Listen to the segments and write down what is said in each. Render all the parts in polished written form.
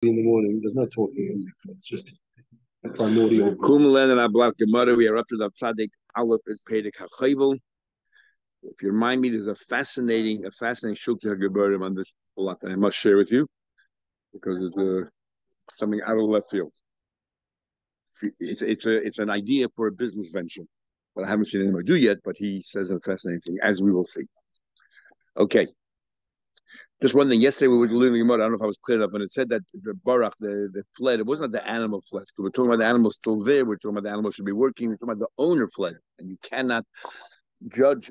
in the morning. There's no talking in there. It's just a primordial. Kumelen and Ablav Gemara. We are up to the Tzadik Aleph is Pedek HaChayvel. If you remind me, there's a fascinating Shulchan Geburim on this lot that I must share with you because it's something out of left field. It's an idea for a business venture, but I haven't seen anyone do yet. But he says a fascinating thing, as we will see. Okay. Just one thing. Yesterday we were learning about. I don't know if I was clear enough, but it said that the barach, the fled. It wasn't the animal fled. We're talking about the animal still there. We're talking about the animal should be working. We're talking about the owner fled, and you cannot judge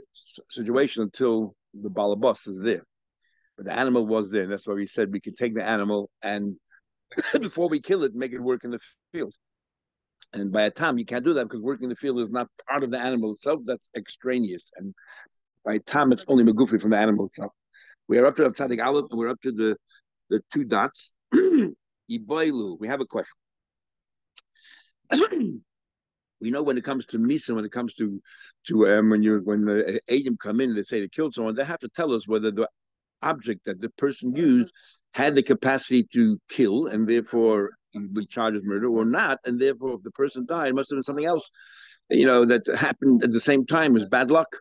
situation until the balabas is there. But the animal was there. And that's why we said we could take the animal and before we kill it, make it work in the field. And by a time you can't do that because working in the field is not part of the animal itself. That's extraneous. And by a time it's only megufi from the animal itself. We are up to Tzadik Aleph, and we're up to the two dots. Ibailu. We have a question. We know when it comes to Misa, when it comes to when the Adam come in, they say they killed someone, they have to tell us whether the object that the person used had the capacity to kill, and therefore we charge as murder, or not, and therefore if the person died, it must have been something else, that happened at the same time as bad luck.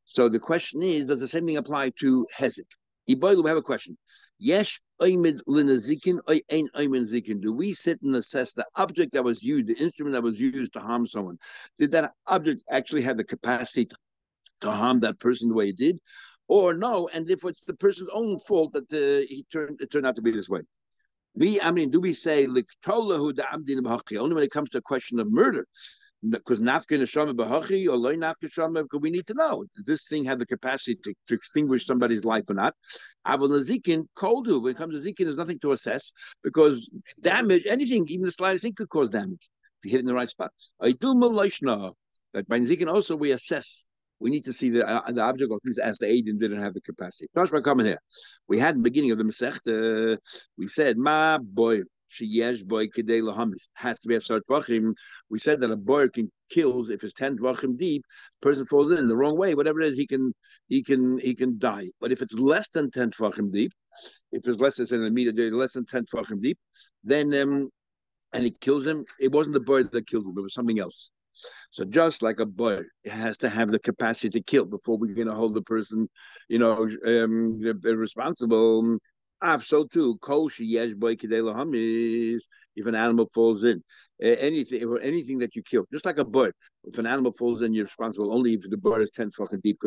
So the question is, does the same thing apply to Hezek? Iboilu, we have a question. Yesh oimid linazikin oy ein oimin zikin. Do we sit and assess the object that was used, the instrument that was used to harm someone? Did that object actually have the capacity to harm that person the way it did? Or no, and if it's the person's own fault that it turned out to be this way? Do we say only when it comes to a question of murder? Because nafka neshama b'hachi or loy nafka neshama, because we need to know, does this thing have the capacity to extinguish somebody's life or not? Aval nazikin koldu. When it comes to zikin, there's nothing to assess because damage, anything, even the slightest thing, could cause damage if you hit it in the right spot. I do maloishna that by zikin also we assess. We need to see the object, or at least as the agent didn't have the capacity. Bava Kama here. We had in the beginning of the Masech, we said, Ma boy, sheyesh boy kedei lahamis, has to be a start vachim. We said that a boy can kills if it's 10 vachim deep, person falls in the wrong way, whatever it is, he can die. But if it's less than 10 vachim deep, if it's less than a meter, less than 10 vachim deep, then and he kills him, it wasn't the bird that killed him, it was something else. So just like a bird, it has to have the capacity to kill before we're going to hold the person, responsible. So too, if an animal falls in, anything that you kill, just like a bird, if an animal falls in, you're responsible only if the bird is 10 fucking deep,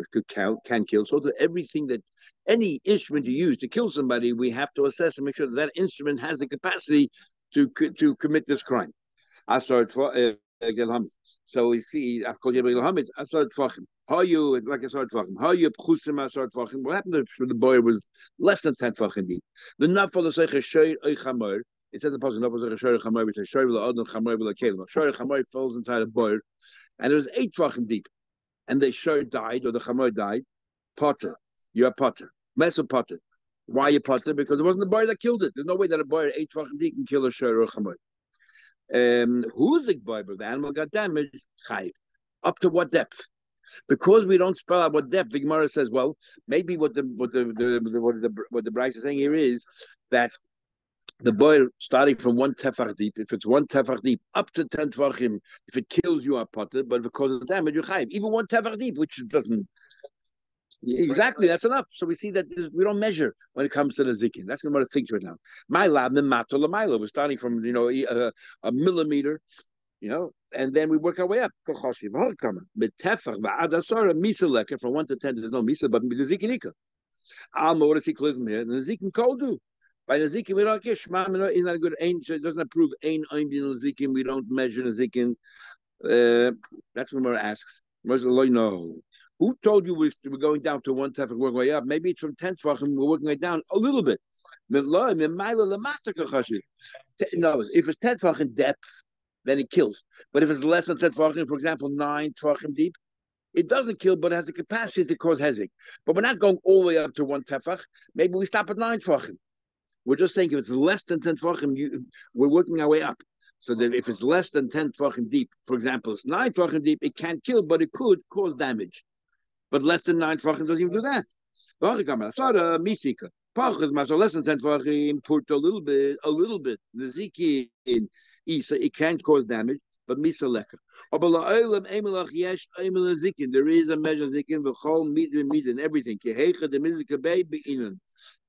can kill. So to everything that any instrument you use to kill somebody, we have to assess and make sure that instrument has the capacity to commit this crime. So we see, how you like I started talking? How you what happened if the boy was less than 10 fucking deep? The nafal the seich shoy chamor. It says in the passage nafal the shoy chamor. We say shoy the odon chamor the kelim. Shoy chamor falls inside a boy, and it was 8 fucking deep, and the shoy died or the chamor died. Potter, you're a potter. Meso potter. Why you potter? Because it wasn't the boy that killed it. There's no way that a boy at 8 fucking deep can kill a shoy or a chamor. Who's the Bible? The animal got damaged. Chayiv. Up to what depth? Because we don't spell out what depth. The Gemara says, well, maybe what the Bryce is saying here is that the boil starting from 1 tefach deep, if it's 1 tefach deep up to 10 tefachim, if it kills you, are potter, but if it causes damage, you chayiv. Even 1 tefach deep, which doesn't. Exactly, that's enough. So we see that we don't measure when it comes to the zikin. That's what I think right now. My lab, the mato lamailo, we're starting from a millimeter, and then we work our way up. From 1 to 10, there's no misa, but the zikinika. Alma, what does he clear from here? And the zikin koldu. By the zikin, we don't get shma. Is not a good ain. It doesn't approve ain bin zikin. We don't measure the zikin. That's what Mara asks. No. Who told you we're going down to 1 tefach, working way up? Maybe it's from 10 tefachim, we're working way down a little bit. No, if it's 10 tefachim depth, then it kills. But if it's less than 10 tefachim, for example, 9 tefachim deep, it doesn't kill, but it has the capacity to cause hezek. But we're not going all the way up to 1 tefach. Maybe we stop at 9 tefachim. We're just saying if it's less than 10 tefachim, we're working our way up. So that if it's less than 10 tefachim deep, for example, it's 9 tefachim deep, it can't kill, but it could cause damage. But less than 9 tefachim doesn't even do that. Pachas maso less than 10 tvachim, put a little bit. The zikin isa, it can't cause damage, but misa leka. There is a measure zikin v'chol midin everything.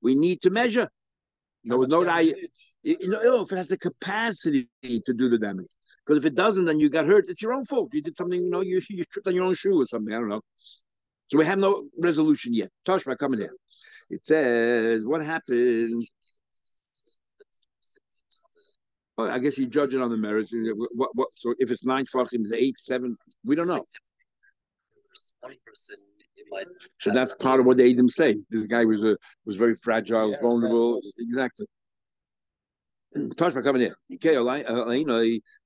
We need to measure. If it has the capacity to do the damage. Because if it doesn't, then you got hurt. It's your own fault. You did something. You tripped on your own shoe or something. I don't know. So we have no resolution yet. Toshma coming here. It says, what happens? Oh, I guess you judge it on the merits. What? So if it's 9 tvachim, it's 8, 7. We don't know. One person, so that's part of what the Edom say. This guy was very fragile, vulnerable. Exactly. Toshma coming in. You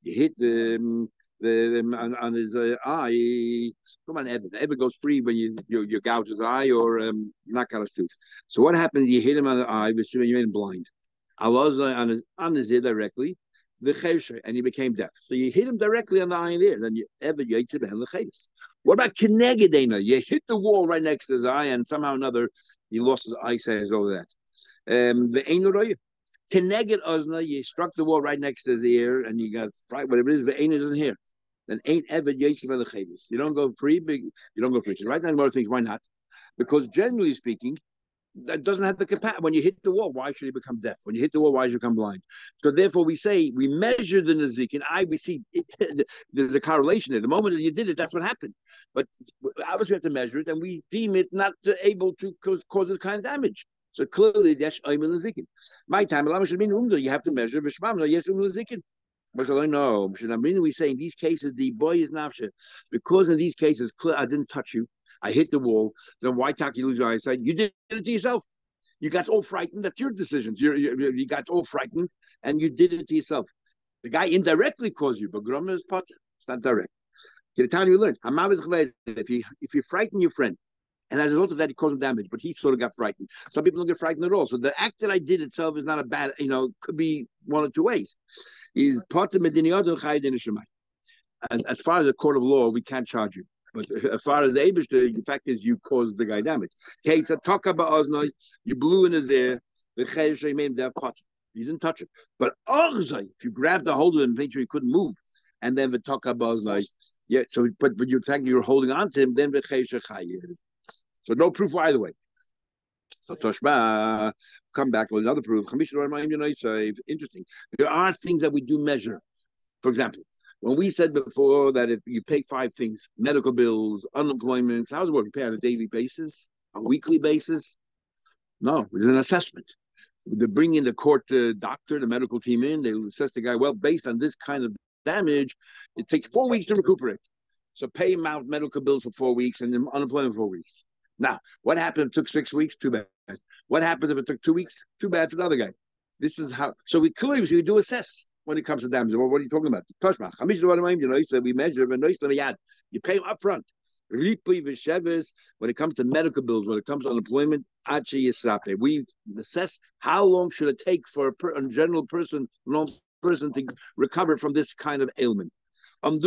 hit the on his eye. Come on, Evan. Evan goes free when you gouge his eye or knock out his tooth. So what happens? You hit him on the eye, but you made him blind. Allah on his ear directly, and he became deaf. So you hit him directly on the eye and ear. Then what about Kenegedena? You hit the wall right next to his eye, and somehow or another he lost his eyesight over that. The Ein Keneged Ozna, you struck the wall right next to his ear, and you got whatever it is, but Ein doesn't hear. Then ain't ever Yetziv Elachedis. You don't go free, you don't go free. Right now, more things. Why not? Because generally speaking, that doesn't have the capacity. When you hit the wall, why should you become deaf? When you hit the wall, why should you become blind? So therefore, we say we measure the nazik, and we see there's a correlation there. The moment that you did it, that's what happened. But obviously, we have to measure it, and we deem it not able to cause this kind of damage. So clearly, that's oimel nazikin. My time, you have to measure. Yes, nazikin. But no, we say in these cases the boy is nafshe, because in these cases I didn't touch you, I hit the wall. Then why talk you lose your eyesight? You did it to yourself. You got all frightened. That's your decision. You got all frightened and you did it to yourself. The guy indirectly caused you, but Groma is potter. It's not direct. The time you learned, if you frighten your friend, and as a result of that, he caused him damage, but he sort of got frightened. Some people don't get frightened at all. So the act that I did itself is not a bad, could be one or two ways. He's potter mediniyot chayid shemai. As far as the court of law, we can't charge you. But as far as the Eibishter, the fact is you caused the guy damage. Okay, it's a talk about you blew in his ear, you made him deaf, you didn't touch him. But if you grabbed a hold of him and made sure he couldn't move, and then the talk about yeah, so but you fact you're holding on to him, then the so no proof either way. So Toshma, come back with another proof. Interesting. There are things that we do measure. For example, when we said before that if you pay 5 things, medical bills, unemployment, how's it work? You pay on a daily basis, a weekly basis? No, there's an assessment. They bring in the court doctor, the medical team in, they assess the guy, well, based on this kind of damage, it takes 4 weeks to recuperate. So pay him out medical bills for 4 weeks and then unemployment for 4 weeks. Now, what happens if it took 6 weeks? Too bad. What happens if it took 2 weeks? Too bad for the other guy. This is how, so we clearly do assess when it comes to damage. Well, what are you talking about? So we measure, you pay him up front. When it comes to medical bills, when it comes to unemployment, we assess how long should it take for a general person, to recover from this kind of ailment. What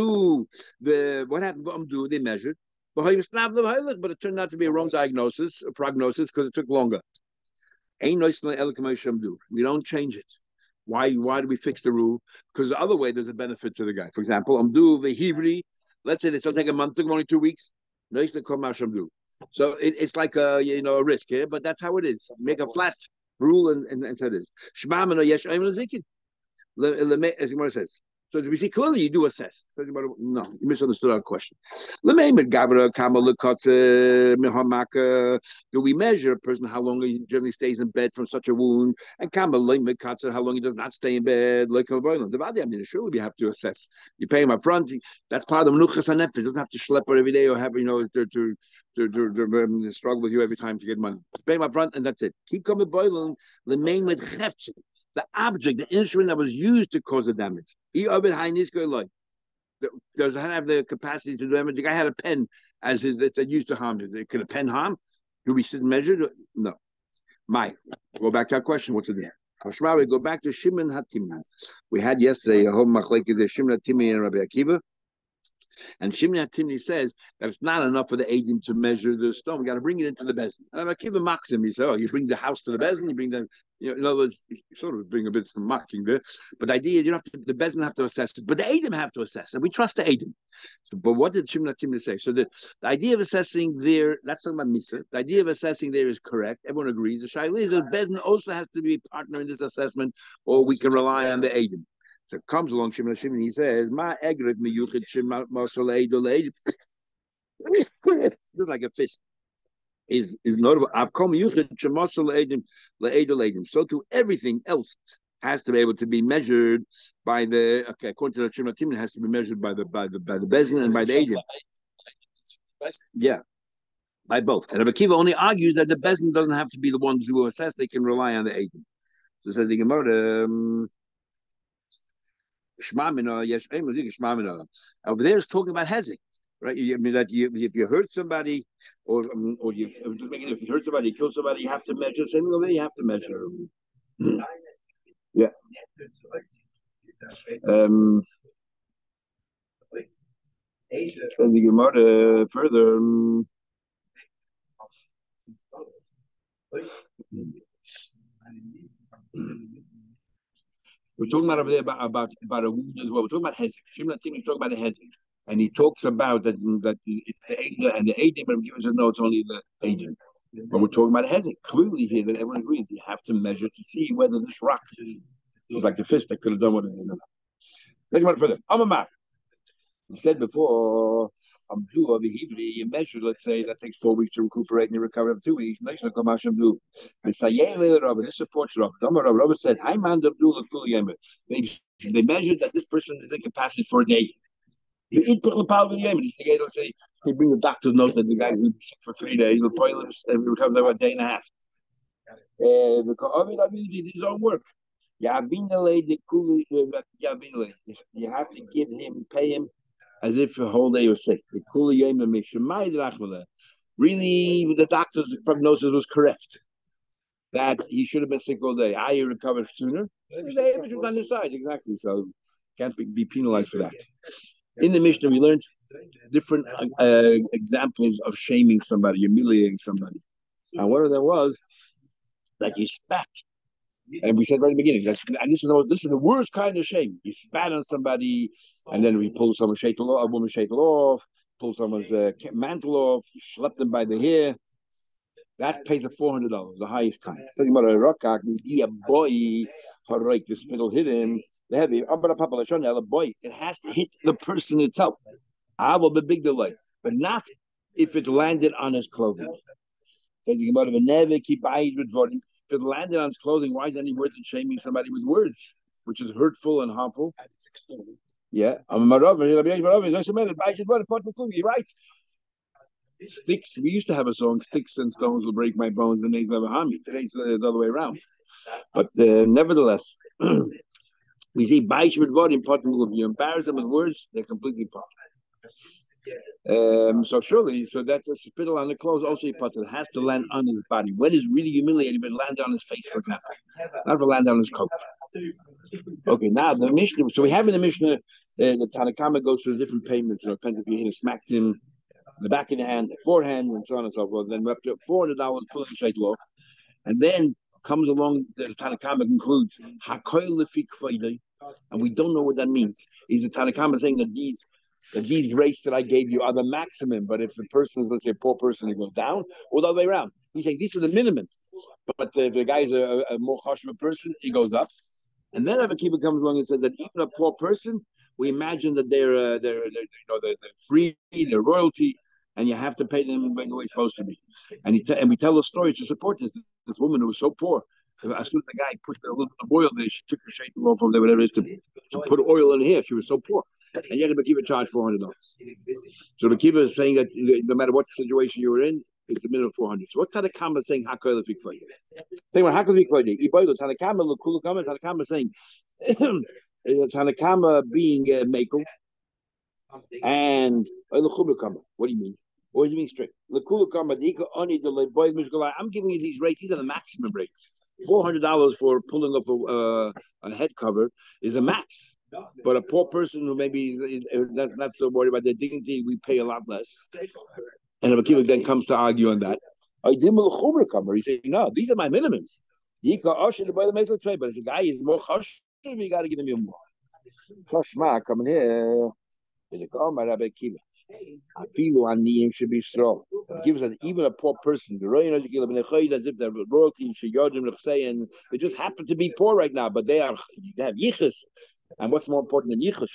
happened? They measured, but it turned out to be a wrong diagnosis, a prognosis, because it took longer. We don't change it. Why do we fix the rule? Because the other way there's a benefit to the guy. For example, let's say they still take a month, only 2 weeks. So it's like a risk here, but that's how it is. Make a flat rule and so it is. As Gemara says. So we see clearly you do assess. No, you misunderstood our question. Do we measure a person how long he generally stays in bed from such a wound? And how long he does not stay in bed? Sure, we have to assess. You pay him up front. That's part of the menuchas hanefesh. He doesn't have to schlep her every day or have to struggle with you every time to get money. Pay him up front, and that's it. Keep coming boiling. The object, the instrument that was used to cause the damage. Does it have the capacity to do damage? The guy had a pen as his that used to harm. Could a pen harm? Do we sit and measure? No. Go back to our question. What's it there? We go back to Shimon Hatimi. We had yesterday a whole machlekes Shimon Hatimi and Rabbi Akiva. And Shimon HaTimni says that it's not enough for the Eidim to measure the stone. We got to bring it into the Bezdin. And I give a mock to him. He said, "Oh, you bring the house to the Bezdin, you bring the, in other words, you sort of bring a bit of mocking there. But the idea is you don't have to, the Bezdin have to assess it, but the Eidim have to assess it. We trust the Eidim. So, but what did Shimon HaTimni say? So the idea of assessing there, that's talking about Misa. The idea of assessing there is correct. Everyone agrees. The Shaila is that Bezdin also has to be a partner in this assessment, or we can rely on the Eidim. So it comes along Shimon HaTimni, he says, "Ma egret miyuchid shema masal Eidim." Just like a fist is notable. I've come yuchid shemasal Eidim. So to everything else has to be able to be measured by the according to the Shimon HaTimni, it has to be measured by the Bezdin and by the Eidim. Yeah, by both. And Rabbi Akiva only argues that the Bezdin doesn't have to be the ones who assess; they can rely on the Eidim. So says the Gemara. Over there is talking about hezek, right? I mean that if you hurt somebody, or if you hurt somebody, you kill somebody, you have to measure. Same over there, you have to measure. Yeah. And the Gemara further. We're talking about over there about a wound as well. We're talking about hezek. Shimon HaTimni talking about a hezek, and he talks about that it's the Eidim and the Eidim, but give us a no, it's only the Eidim. But we're talking about hezek. Clearly here that everyone agrees you have to measure to see whether this rock is like the fist that could have done what it is. Think about it further. Amamar. We said before, you measure, let's say that takes 4 weeks to recuperate and you recover in 2 weeks. This supports Rav. Rav said, they measured that this person is incapacitated for a day. Let's say they bring the doctor's note that the guy will be sick for 3 days, he'll probably recover about a day and a half. He did his own work. You have to give him, pay him as if the whole day was sick. Really, the doctor's prognosis was correct that he should have been sick all day. I recovered sooner. They was on his side, exactly. So can't be penalized for that. In the Mishnah, we learned different examples of shaming somebody, humiliating somebody. And one of them was that you spat. And we said right at the beginning, this is the worst kind of shame. You spat on somebody, and then we pull someone's shaitel off, a woman's shaitel off, pull someone's mantle off, slap them by the hair. That pays $400, the highest kind. Talking about a rockak, a boy, the spittle hit him. The heavy, boy, it has to hit the person itself. I will be big delay, but not if it landed on his clothing. Says the Gemara, never keep eyes with volume. If it landed on his clothing, why is it any worth in shaming somebody with words, which is hurtful and harmful? Yeah. You're right. Sticks, we used to have a song, sticks and stones will break my bones and they never harm me. Today's the other way around. But nevertheless, we see Baish with word important. If you embarrass them with words, they're completely part. So surely, so that's a spittle on the clothes also important. It has to land on his body. When is really humiliating, but land on his face, for example. Not to land on his coat. Okay, now the Mishnah. So we have in the Mishnah, the Tanakama goes through different payments. Depends if you hit a smacked him the back of the hand, the forehand, and so on and so forth. Then we're up to $400 pulling the shaitel off. And then comes along, the Tanakama concludes, and we don't know what that means. Is the Tanakama saying that these rates that I gave you are the maximum, but if the person is, let's say, a poor person, it goes down, or the other way around? He's saying these are the minimum, but if the guy is a more chashuv person, it goes up. And then Rabbi Akiva comes along and says that even a poor person, we imagine that they're free, they're royalty, and you have to pay them the way it's supposed to be. And we tell a story to support this woman who was so poor. As soon as the guy pushed a little bit of oil there, she took her shaitel off of there, whatever it is, to put oil in her hair. She was so poor. And yet Rabbi Akiva charged $400. So Rabbi Akiva is saying that no matter what situation you were in, it's a minimum of 400. So what Tanakama is saying? Tanakama is saying Tanakama being Mekel and what do you mean? What do you mean strict? I'm giving you these rates. These are the maximum rates. $400 for pulling off a head cover is a max. But a poor person who maybe that's not so worried about their dignity, we pay a lot less. And the Akiva then comes to argue on that. He's saying, no, these are my minimums. But if the guy is more chashuv, you got to give him more. Chashma coming here. Is it called my Rabbi Akiva? I feel on the should be strong. It gives us even a poor person, the royal as if they're royalty, and they just happen to be poor right now, but they have yichus. And what's more important than yichus?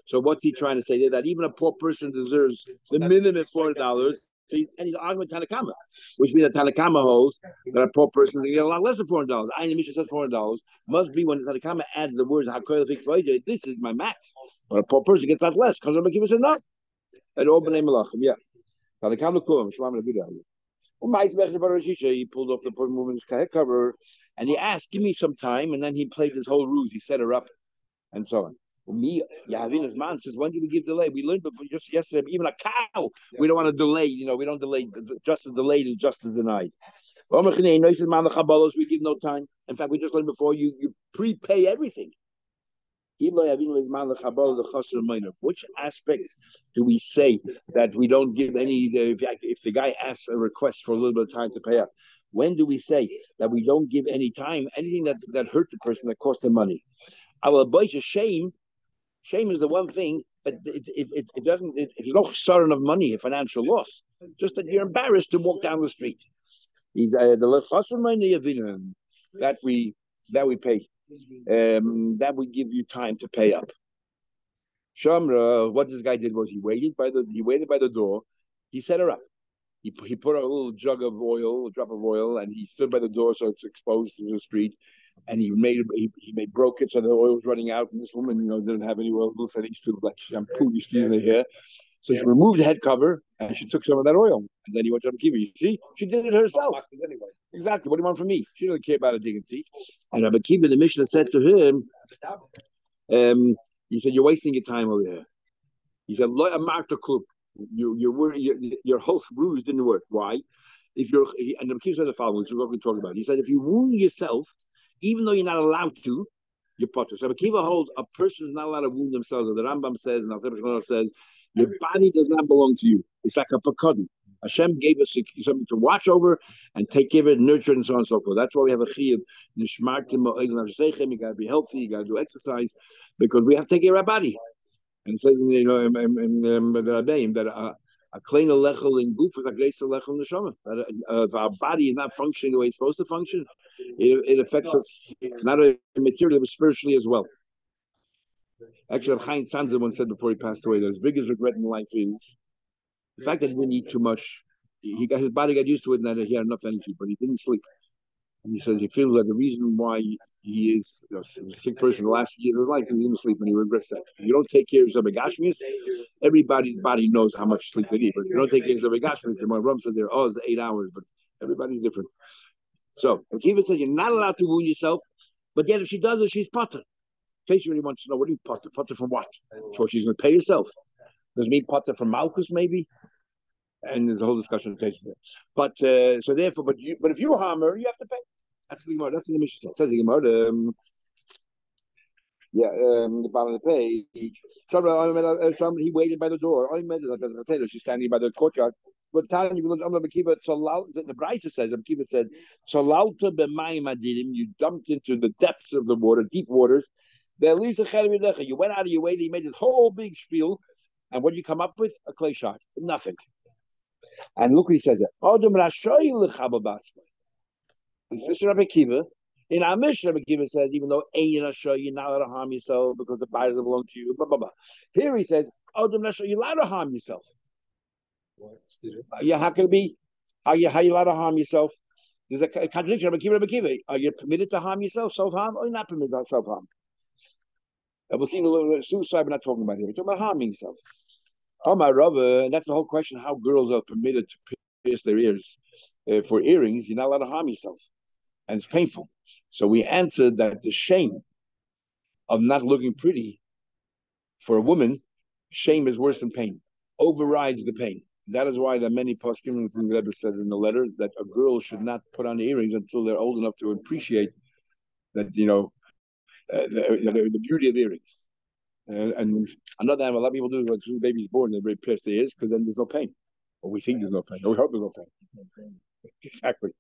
So what's he trying to say there? That even a poor person deserves the minimum $400. So and he's arguing Tanakama, which means that Tanakama holds that a poor person is going to get a lot less than $400. I Mishnah says $400 must be when Tanakama adds the words "Hakoil." This is my max. But a poor person gets that less. Comes Rabbi Akiva says no. And all b'nei malachim, yeah. Tanakama kulam shmam lebidah. He pulled off the poor woman's cover, and he asked, "Give me some time." And then he played this whole ruse. He set her up, and so on. Me, Yahavina's man says, when do we give delay? We learned before just yesterday, even a cow, we don't want to delay. We don't delay. Justice delayed is justice denied. We give no time. In fact, we just learned before you prepay everything. Which aspects do we say that we don't give any? If the guy asks a request for a little bit of time to pay up, when do we say that we don't give any time? Anything that hurt the person, that cost him money. Shame is the one thing, but it doesn't. There's no sorrow of money, a financial loss. Just that you're embarrassed to walk down the street. He's the that we pay, that we give you time to pay up. Shamra, what this guy did was he waited by the door. He set her up. He put a little jug of oil, a drop of oil, and he stood by the door so it's exposed to the street. And he broke it so the oil was running out. And this woman, didn't have any oil. I think she like shampoo these feet in her hair. So she removed the head cover and she took some of that oil. And then he went to Rabbi Akiva. You see, she did it herself. Anyway. Exactly. What do you want from me? She doesn't care about her dignity. And Rabbi Akiva, the Mishnah said to him, he said, "You're wasting your time over here." He said, "Lo amarta klub." Your whole ruse didn't work. Why? And the Akiva said the following, which is what we're talking about. He said, if you wound yourself, even though you're not allowed to, you're potter. So Akiva holds a person is not allowed to wound themselves. The Rambam says, and Al says, your body does not belong to you. It's like a pakadon. Hashem gave us something to watch over and take care of it, nurture it, and so on and so forth. That's why we have a chiyuv. You got to be healthy. You got to do exercise because we have to take care of our body. And it says in the Rabbeim that a klein lechel in goof is a great lechel in neshama. That if our body is not functioning the way it's supposed to function, it affects us not only materially but spiritually as well. Actually, Chaim Sanza once said before he passed away that his biggest regret in life is the fact that he didn't eat too much. His body got used to it and that he had enough energy, but he didn't sleep. And he says he feels that the reason why he is a sick person the last years of his life is he didn't sleep, and he regrets that. If you don't take care of yourself, everybody's body knows how much sleep they need. But if you don't take care of yourself, the Ram said there, it's 8 hours, but everybody's different. So Akiva says you're not allowed to wound yourself, but yet if she does it, she's potter. In case you really wants to know, what do you potter? Potter from what? So she's going to pay herself. Does it mean potter from Malchus maybe? And there's a whole discussion of cases there. But so therefore, but if you harm her, you have to pay. That's the Gemara. That's the Mishnah says. The Gemara. The bottom of the page. He waited by the door. She's standing by the courtyard. But telling you, the Brisa says, Akiva said, you dumped into the depths of the water, deep waters. You went out of your way. You made this whole big spiel, and what did you come up with? A clay shot. Nothing. And look what he says there. This is Rabbi Akiva. In our Mishnah, Rabbi Akiva says, even though you're not allowed to harm yourself because the body doesn't belong to you, blah, blah, blah. Here he says, you're allowed to harm yourself. How can it be? How you allowed to harm yourself? There's a contradiction. Rabbi Akiva. Are you permitted to harm yourself, self-harm, or not permitted to self-harm? We'll see a little suicide, we're not talking about here. We're talking about harming yourself. Oh, my Rava, and that's the whole question, how girls are permitted to pierce their ears for earrings. You're not allowed to harm yourself. And it's painful. So we answered that the shame of not looking pretty for a woman, shame is worse than pain, overrides the pain. That is why that many poskim from the Rebbe said in the letter that a girl should not put on the earrings until they're old enough to appreciate that, the beauty of earrings. And another time, a lot of people do when the baby's born, they're very pissed they is because then there's no pain. Or we think there's no pain. Or we hope there's no pain. Exactly.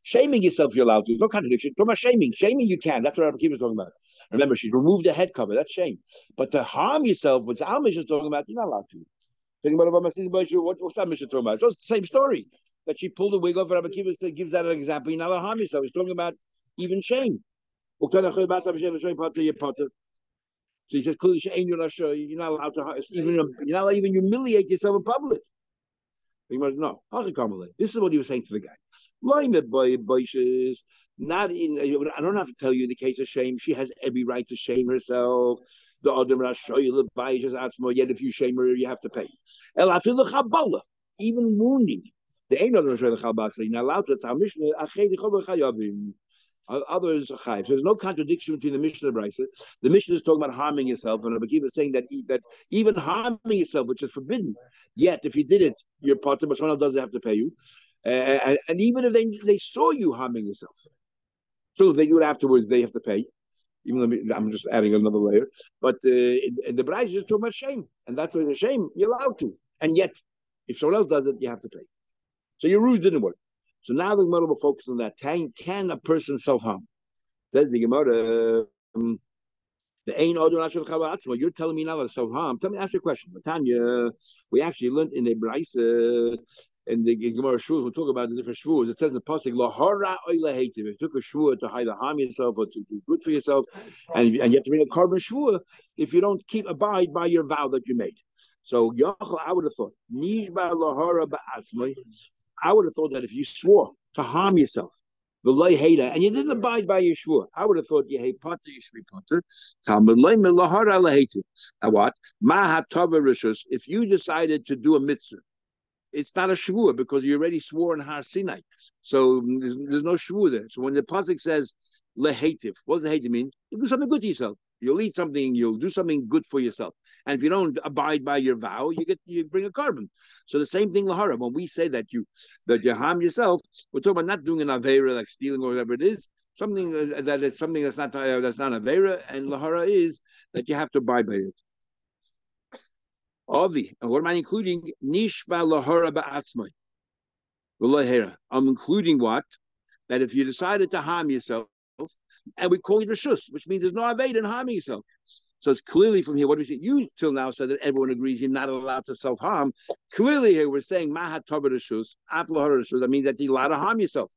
Shaming yourself, you're allowed to. There's no contradiction. Talk about shaming. Shaming, you can. That's what Rabbi Kiva is talking about. Remember, she removed the head cover. That's shame. But to harm yourself, what Amish is talking about, you're not allowed to. Thinking about what's that Mishnah talking about? It's the same story. That she pulled the wig off. Rabbi Kiva gives that an example. You're not allowed to harm yourself. He's talking about even shame. So he says clearly, you're not allowed to you're not allowed to even humiliate yourself in public. You must know. This is what he was saying to the guy. Not in. I don't have to tell you in the case of shame. She has every right to shame herself. The Adam yet if you shame her, you have to pay. Even wounding. The ain't other You're not allowed to. Others are chayiv. So there's no contradiction between the Mishnah and the Brisa. The Mishnah is talking about harming yourself, and Rabbi Kiva is saying that even harming yourself, which is forbidden, yet if you did it, your partner, but someone else doesn't have to pay you. And even if they saw you harming yourself, so if they do it afterwards, they have to pay. Even though I'm just adding another layer, but in the Brisa is talking about shame, and that's why the shame you're allowed to, and yet if someone else does it, you have to pay. So your rules didn't work. So now the Gemara will focus on that. Can a person self-harm? Says the Gemara, the ain order you're telling me now self-harm. Tell me, ask your question. Tanya, we actually learned in the Brisa, in the Gemara Shvuos, we'll talk about the different Shvuos. It says in the Pasuk, Lahara oila hativ. If you took a Shvuah to either harm yourself or to do good for yourself, and you have to bring a carbon Shvuah if you don't abide by your vow that you made. So, I would have thought, Nishba lahara ba'atzmai. I would have thought that if you swore to harm yourself, the loy hater, and you didn't abide by your shvur, I would have thought you hate potter, you should be potter. Now what? If you decided to do a mitzvah, it's not a shvur because you already swore in Har Sinai, so there's no shvur there. So when the pasuk says lehativ, what does lehativ mean? You do something good to yourself. You'll eat something. You'll do something good for yourself. And if you don't abide by your vow, you bring a carbon. So the same thing, lahara. When we say that you harm yourself, we're talking about not doing an avera like stealing or whatever it is. Something that is something that's not avera, and lahara is that you have to abide by it. Avi, and what am I including? Nishba lahara ba'atzmai. I'm including what? That if you decided to harm yourself, and we call it reshus, which means there's no aveda in harming yourself. So it's clearly from here, what do we say? You till now said that everyone agrees you're not allowed to self-harm. Clearly here we're saying mahat tava reshus, aflahar reshus. That means that you're allowed to harm yourself.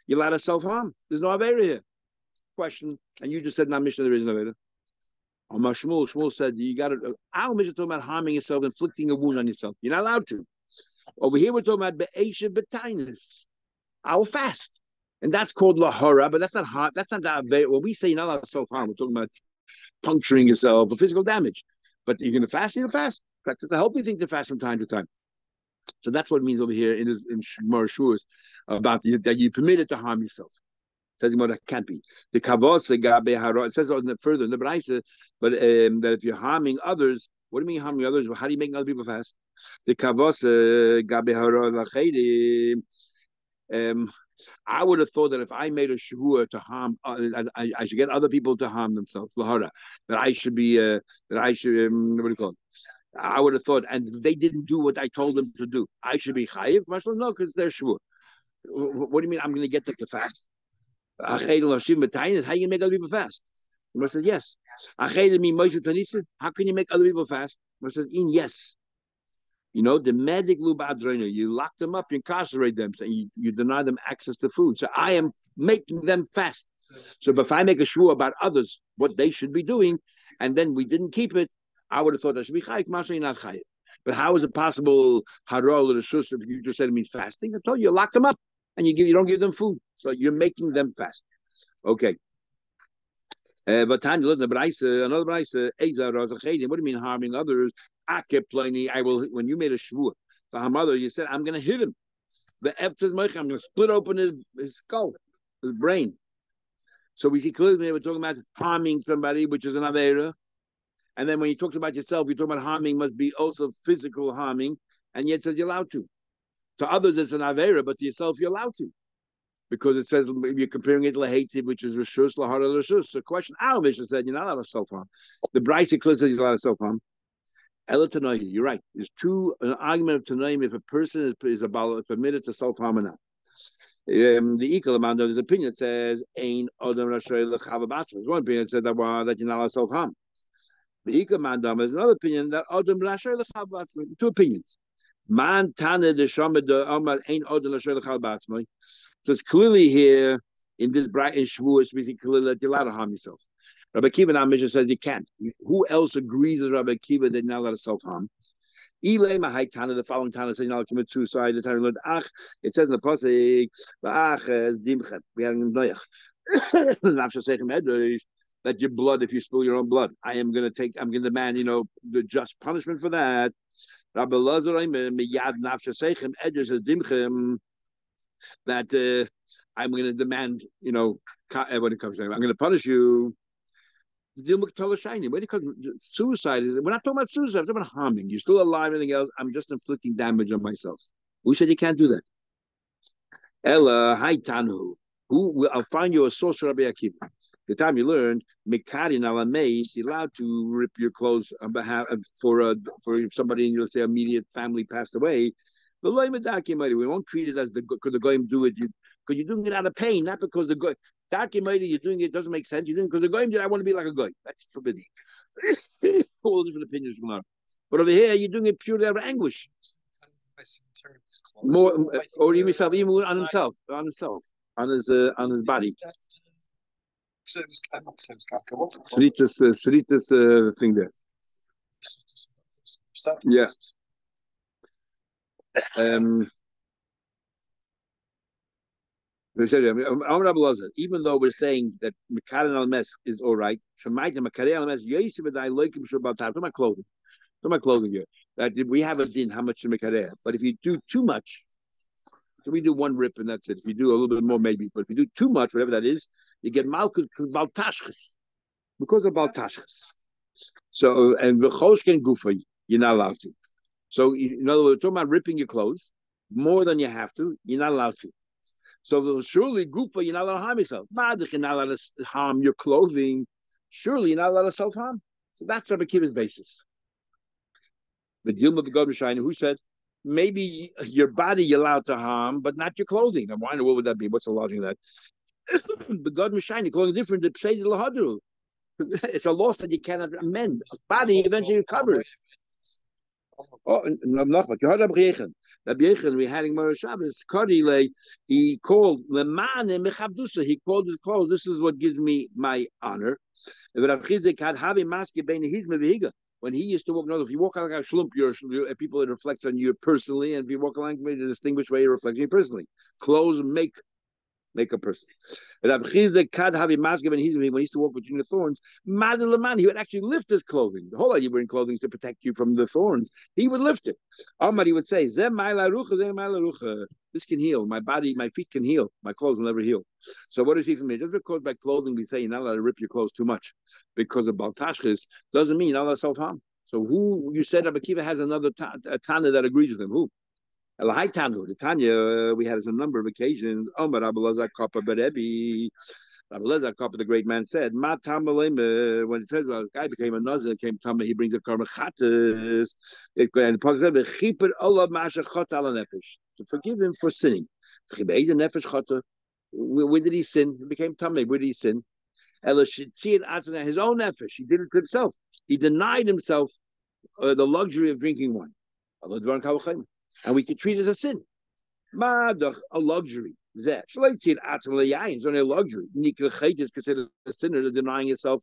You're allowed to self-harm. There's no aveda here. Question, and you just said not Mishnah there is no aveda. Shmuel said you got to. Our Mishnah talking about harming yourself, inflicting a wound on yourself. You're not allowed to. Over here we're talking about be'esha b'tainis. I'll fast. And that's called lahara, but that's not hard. That's not that. When we say you're not allowed to self-harm, we're talking about puncturing yourself or physical damage. But you're going to fast, you're going to fast. In fact, it's a healthy thing to fast from time to time. So that's what it means over here in Gemara Shvuos about that you permitted to harm yourself. It says that can't be. The kavos gabe hara. It says further in the Brisa, but that if you're harming others, what do you mean harming others? How do you make other people fast? The kavos gabe hara lachayim. I would have thought that if I made a shvuah to harm, I should get other people to harm themselves. Lahara, that I should be, what do you call it? I would have thought, and they didn't do what I told them to do. I should be chayiv. No, because they're shvuah. What do you mean? I'm going to get them to fast? How can you make other people fast? The says yes. How can you make other people fast? The says yes. You know, the medic lubadrina, you lock them up, you incarcerate them, so you deny them access to food. So I am making them fast. So if I make a shvuah about others, what they should be doing, and then we didn't keep it, I would have thought I should be chayiv, masha not chayiv. But how is it possible harol or the shus if you just said it means fasting? I told you, lock them up and you don't give them food. So you're making them fast. Okay. But Tanya, another Brisa, what do you mean harming others? I will. When you made a shvuah to her mother, you said, I'm going to hit him. I'm going to split open his skull, his brain. So we see clearly we're talking about harming somebody, which is an avera. And then when you talk about yourself, you're talking about harming must be also physical harming, and yet it says you're allowed to. To others, it's an avera, but to yourself, you're allowed to. because it says you're comparing it to Laheti, which is Rishus, Lahara, Rishus. So, question, our Mishnah said you're not allowed to self harm. The Brisa clearly says you're allowed to self harm. Ela Tanoim, you're right. There's an argument of Tanoim if a person is permitted to self harm or not. The equal amount of his opinion says Ein Odom Rashay L'Chava Batzma. There's one opinion that says that you're not allowed to self harm. The equal amount is another opinion that Odom Rashay L'Chava Batzma. Two opinions. Man Tana de Shama de Omar Ein Odom Rashay L'Chava Batzma. So it's clearly here in this bright in Shavuos, basically clearly that you're allowed to harm yourself. Rabbi Akiva in our mission says you can't. Who else agrees with Rabbi Akiva that you're not allowed to self harm? The following Tana says you're not allowed to commit suicide. The Tana learned it says in the pasuk dimchet. We have in Noach that your blood, if you spill your own blood, I'm going to demand, the just punishment for that. Rabbi Lazar miyad nafshasechem edger says dimchem that I'm going to demand, when it comes to, I'm going to punish you. When it comes to suicide, we're not talking about suicide, we're talking about harming. You're still alive, anything else. I'm just inflicting damage on myself. We said you can't do that. Ella, hi Tanu. I'll find you a source for Rabbi Akiva. The time you learned, Mikarin alameis, you're allowed to rip your clothes on behalf for somebody in your, say, immediate family passed away. We won't treat it as because the goyim do it, because you're doing it out of pain, not because the goy. You're doing it doesn't make sense. You're doing it because the goyim did. I want to be like a goy. That's forbidden. All different opinions from that. But over here, you're doing it purely out of anguish. More, or even himself, even on himself, on his body. Sritas thing there. Yeah. Even though we're saying that Mekarin al-Mes is all right, my clothing here, that we have a din how much to Mekareh. But if you do too much, so we do one rip and that's it. If you do a little bit more, maybe. But if you do too much, whatever that is, you get Malkus Baltashchis. Because of Baltashchis. So, and V'choshken Gufa, you're not allowed to. So, in other words, we're talking about ripping your clothes more than you have to, you're not allowed to. So, surely, Gufa, you're not allowed to harm yourself. Madach, you're not allowed to harm your clothing. Surely, you're not allowed to self-harm. So, that's Rabbi Akiva's basis. The Dilma Begod Mishayim, who said, maybe your body you're allowed to harm, but not your clothing. Now, what would that be? What's the logic of that? Begod Mishayim, clothing different than Psei Lahadru. It's a loss that you cannot amend. Body eventually recovers. Oh, Rabbi Yechon, we had in Mara Shabbos, he called he called his clothes. This is what gives me my honor. When he used to walk, if you walk like a shlump, people, it reflects on you personally, and if you walk along in a distinguished way, it reflects on you personally. Clothes make a person. When he used to walk between the thorns, he would actually lift his clothing. The whole idea of wearing clothing is to protect you from the thorns. He would lift it. He would say, this can heal. My body, my feet can heal. My clothes will never heal. So what is he from me? Just because by clothing we say you're not allowed to rip your clothes too much because of Baltashchis, doesn't mean you're not allowed to self-harm. So who, you said Rabbi Akiva has another Tana that agrees with him. Who? The Tanya, we had a number of occasions. Omar Abelazar Kappa Berebi. Abelazar Kappa, the great man, said, when it says a guy became a nazir, came Tama, he brings a karma chatas. To forgive him for sinning. Where did he sin? He became Tama. Where did he sin? His own nefesh. He did it to himself. He denied himself the luxury of drinking wine. And we could treat it as a sin. A luxury. It's only a luxury. Is considered a sinner denying yourself,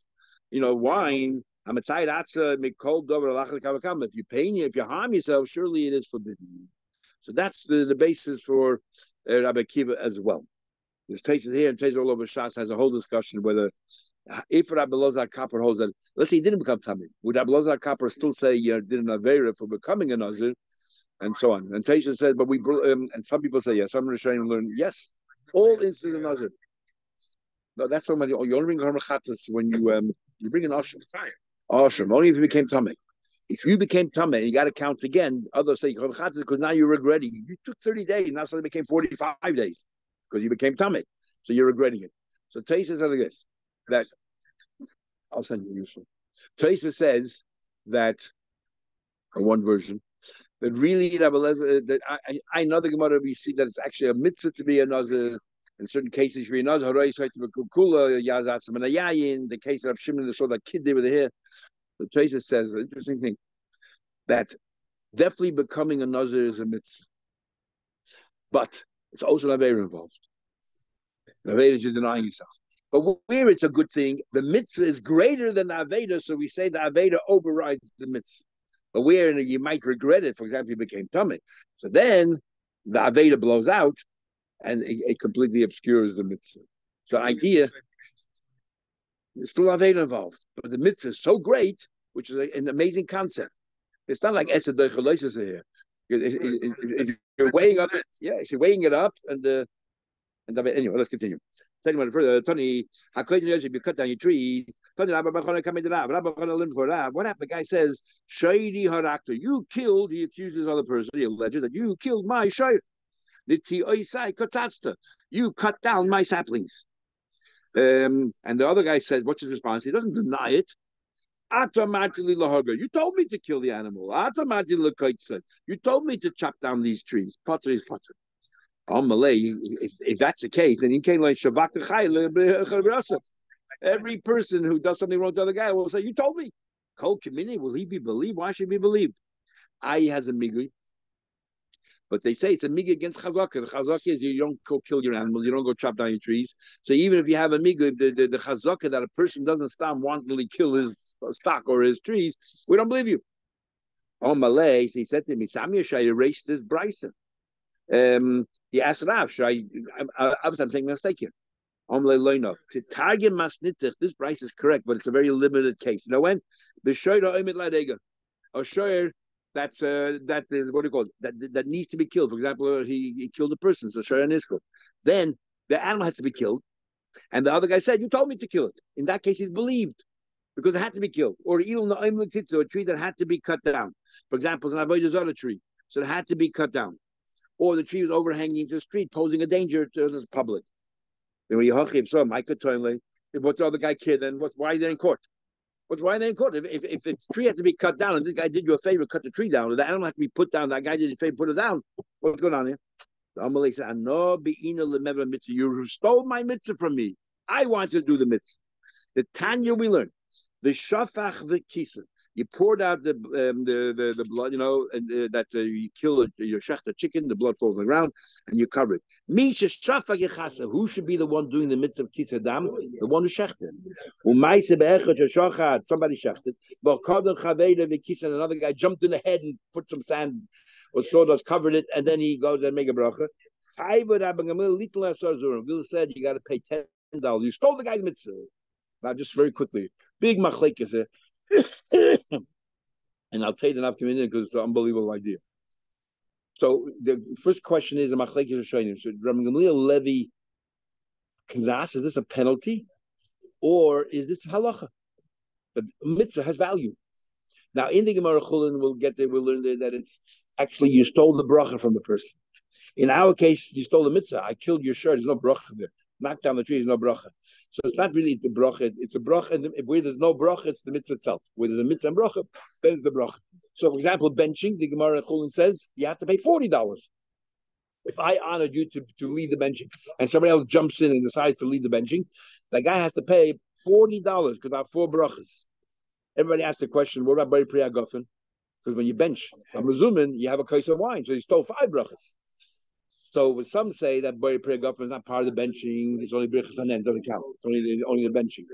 wine. If you harm yourself, surely it is forbidden. So that's the basis for Rabbi Akiva as well. There's places here and places all over Shas has a whole discussion whether if Rabbi Elazar Kappa holds that, let's say he didn't become Tamid, would Rabbi Elazar Kappa still say you did an Avera for becoming a Nazir? And so on. And Taisha said, but and some people say yes. Some Rishonim learn yes. All instances of Nazir. No, that's what you only bring Harmachatas when you bring an Ashram. Ashram, only if you became Tameh. If you became Tameh, you got to count again. Others say Harmachatas because now you're regretting. You took 30 days, now suddenly became 45 days. because you became tamid, so you're regretting it. So Taisa says like this, that I'll send you this one. Taisa says that, or one version, that really that I know the Gemara, we see that it's actually a mitzvah to be a nazir. In certain cases, you're a nazir. The case of Shimon, they saw that kid there with the hair. The Taisa says an interesting thing, that definitely becoming a nazir is a mitzvah, but it's also an avera involved. The avera is just denying yourself. But where it's a good thing, the mitzvah is greater than the aveda, so we say the aveda overrides the mitzvah. But where you might regret it, for example, you became tummy, so then the aveda blows out, and it completely obscures the mitzvah. So the idea, there's still aveda involved, but the mitzvah is so great, which is an amazing concept. It's not like esed doichalosis here. You're weighing up it, yeah, you're weighing it up, and anyway, let's continue. Second one further, Tony, you cut down your tree. What happened? The guy says, Shairi Harakta, you killed, he accuses the other person, he alleges that you killed my Shair. You cut down my saplings. And the other guy says, what's his response? He doesn't deny it. You told me to kill the animal. You told me to chop down these trees. Potter is potter. Malay, if that's the case, then you can't like Shabbat. Every person who does something wrong to the other guy will say, you told me. Kol Kimini, will he be believed? Why should he be believed? He has a migui. But they say it's a migui against chazaka. The chazaka is you don't go kill your animals, you don't go chop down your trees. So even if you have a migui, the chazaka that a person doesn't stop wantonly kill his stock or his trees, we don't believe you. Malay, so he said to me, Samir, should I erase this brisa? He asked Rav, I'm taking a mistake here. This price is correct, but it's a very limited case. You know when? A shoyer that is what do you call it? That needs to be killed. For example, he killed a person, so shoyer nisko. Then the animal has to be killed, and the other guy said, "You told me to kill it." In that case, he's believed because it had to be killed. Or even a tree that had to be cut down. For example, it's an avodah tree, so it had to be cut down. Or the tree was overhanging the street, posing a danger to the public. Then when you if what's the other guy kid, then why are they in court? Why are they in court? If the tree had to be cut down and this guy did you a favor, cut the tree down, or the animal had to be put down, that guy did you a favor, put it down. What's going on here? The Amalek said, you stole my mitzvah from me. I wanted to do the mitzvah. The Tanya we learned. The shafach the kisa. You poured out the blood, and that you kill your shechta chicken, the blood falls on the ground, and you cover it. Who should be the one doing the mitzvah of kisadam? The one who shechted. Somebody shechted. And another guy jumped in the head and put some sand or sawdust, covered it, and then he goes and make a bracha. Will said you got to pay $10. You stole the guy's mitzvah. Now, just very quickly, big machlekes here. And I'll tell you the Nav community because it's an unbelievable idea. So the first question is, should Rabbi Gamliel levy knas? Is this a penalty, or is this halacha? But mitzvah has value. Now in the Gemara Chulin, we'll learn there that it's actually you stole the bracha from the person. In our case, you stole the mitzvah. I killed your shirt. There's no bracha there. Knock down the tree, there's no bracha. So it's not really the bracha. It's a bracha, and where there's no bracha, it's the mitzvah itself. Where there's a mitzvah and bracha, then it's the bracha. So, for example, benching, the Gemara Chulin says you have to pay $40. If I honored you to lead the benching, and somebody else jumps in and decides to lead the benching, that guy has to pay $40 because I have 4 brachas. Everybody asks the question, what about Bari Priya Gofen? Because when you bench, I'm assuming you have a case of wine, so you stole 5 brachas. So some say that Bari Priya Gofen is not part of the benching, it's only brachas and then doesn't count. It's only the benching.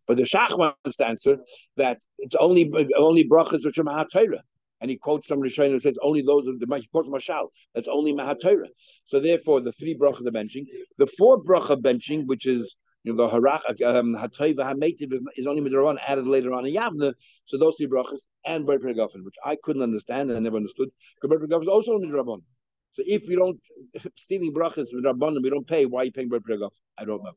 But the Shach wants to answer that it's only brachas which are Mahat Torah. And he quotes some Rishonim that says only those of the Mashal. That's only Mahat Torah. So therefore, the 3 brachas of benching, the 4th bracha benching, which is the Harach Hatoiva Hametiv is only Midrawan added later on in Yavna. So those 3 brachas and Bari Priya Gofen, which I couldn't understand and I never understood. Because Bari Priya Gofen is also only Midrawan. So if we don't stealing brachas with Rabbanim, we don't pay. Why are you paying Bari Priya Gofen? I don't know.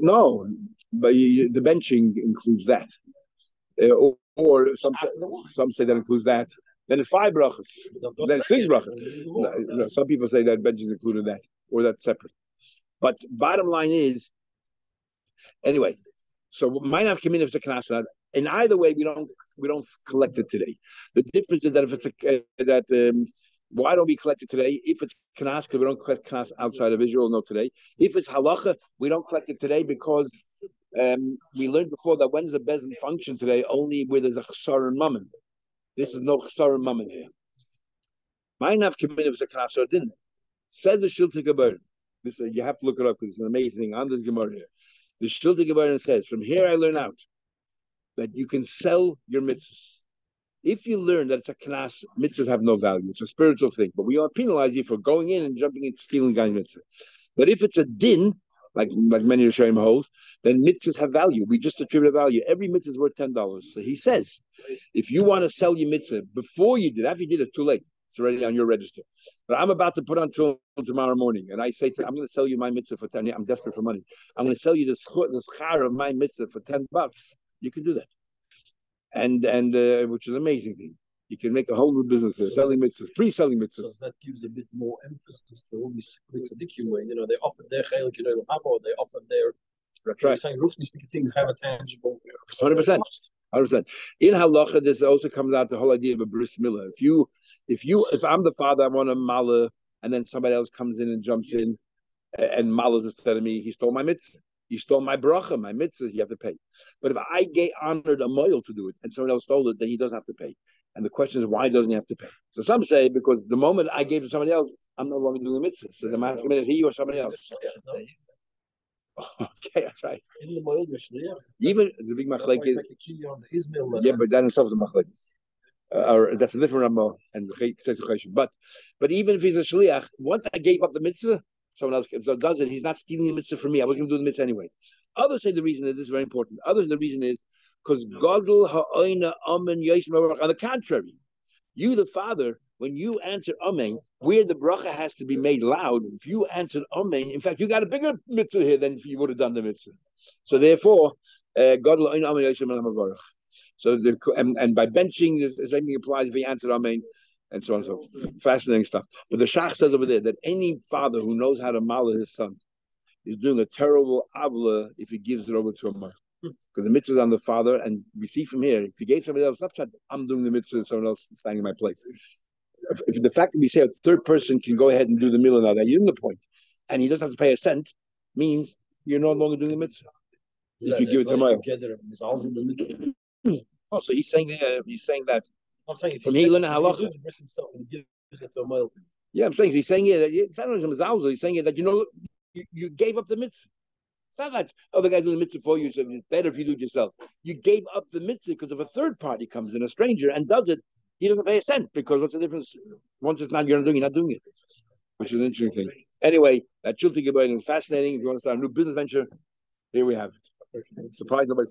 No, but the benching includes that, or some say that includes that. then it's 5 brachas. Then 6 brachas. No, some people say that bench is included in that, or that's separate. But bottom line is, anyway. So might have come in if it's a kanasa. In either way, we don't collect it today. The difference is that if it's why don't we collect it today? If it's kanas, because we don't collect kanas outside of Israel, no today. If it's halacha, we don't collect it today because we learned before that when's the bezin function today? Only where there's a chsar and mammon. This is no chsar and mammon here. Might have come in if it's a kanas or didn't. Says the Shilta Geber. This you have to look it up because it's an amazing thing on this Gemara here. The Shilta Geber says, from here I learn out that you can sell your mitzvahs. If you learn that it's a knas, mitzvahs have no value. It's a spiritual thing. But we don't penalize you for going in and jumping into stealing guy's mitzvah. But if it's a din, like many Rishonim hold, then mitzvahs have value. We just attribute a value. Every mitzvah is worth $10. So he says, if you want to sell your mitzvah before you did, after you did it, too late. It's already on your register. But I'm about to put on tefillin tomorrow morning, and I say, I'm going to sell you my mitzvah for 10. I'm desperate for money. I'm going to sell you this char of my mitzvah for $10. You can do that. And which is an amazing thing. You can make a whole new business there, selling mitzvahs, pre-selling mitzvahs. So that gives a bit more emphasis to all these tzaddikim way. They offer their chelik in Olam Haba, or they offer their. That's right. Saying rufnistic things have a tangible. 100%. 100%. In halacha, this also comes out the whole idea of a bris milah. If I'm the father, I want a mala, and then somebody else comes in and jumps in, and malas instead of me, he stole my mitzvah. You stole my bracha, my mitzvah, you have to pay. But if I honored a moil to do it and someone else stole it, then he doesn't have to pay. And the question is, why doesn't he have to pay? So some say, because the moment I gave to somebody else, I'm no longer doing the mitzvah. So the matter of he or somebody else. Okay, that's right. Even the big machlek is. Yeah, but that itself is a machlek. Or that's a different Ramah and the but even if he's a shliach, once I gave up the mitzvah, someone else does it, he's not stealing the mitzvah from me. I was going to do the mitzvah anyway. Others say the reason that this is very important. Others, the reason is because Godel ha'oina amen yosem. On the contrary, you, the father, when you answer amen, where the bracha has to be made loud, if you answer amen, in fact, you got a bigger mitzvah here than if you would have done the mitzvah. So therefore, Godel ha'oina amen yosem mavarach. So and by benching, the same thing applies if he answered amen. And so on and so forth. Fascinating stuff. But the Shach says over there that any father who knows how to mala his son is doing a terrible avla if he gives it over to a mother. Because the mitzvah is on the father, and we see from here, if he gave somebody else, I'm doing the mitzvah and someone else is standing in my place. If the fact that we say a third person can go ahead and do the milah now, that you're in the point, and he doesn't have to pay a cent, means you're no longer doing the mitzvah. If you give it to him. Oh, so he's saying that. I'm saying from here, learn halacha. Yeah, I'm saying he's saying here that it's not only he's saying here that you gave up the mitzvah. It's not like the guy's doing the mitzvah for you, so it's better if you do it yourself. You gave up the mitzvah because if a third party comes in, a stranger, and does it, he doesn't pay a cent because what's the difference? Once it's not you're not doing it, which is an interesting thing. Anyway, that Shilti Geber is fascinating. If you want to start a new business venture, here we have it. Surprise nobody.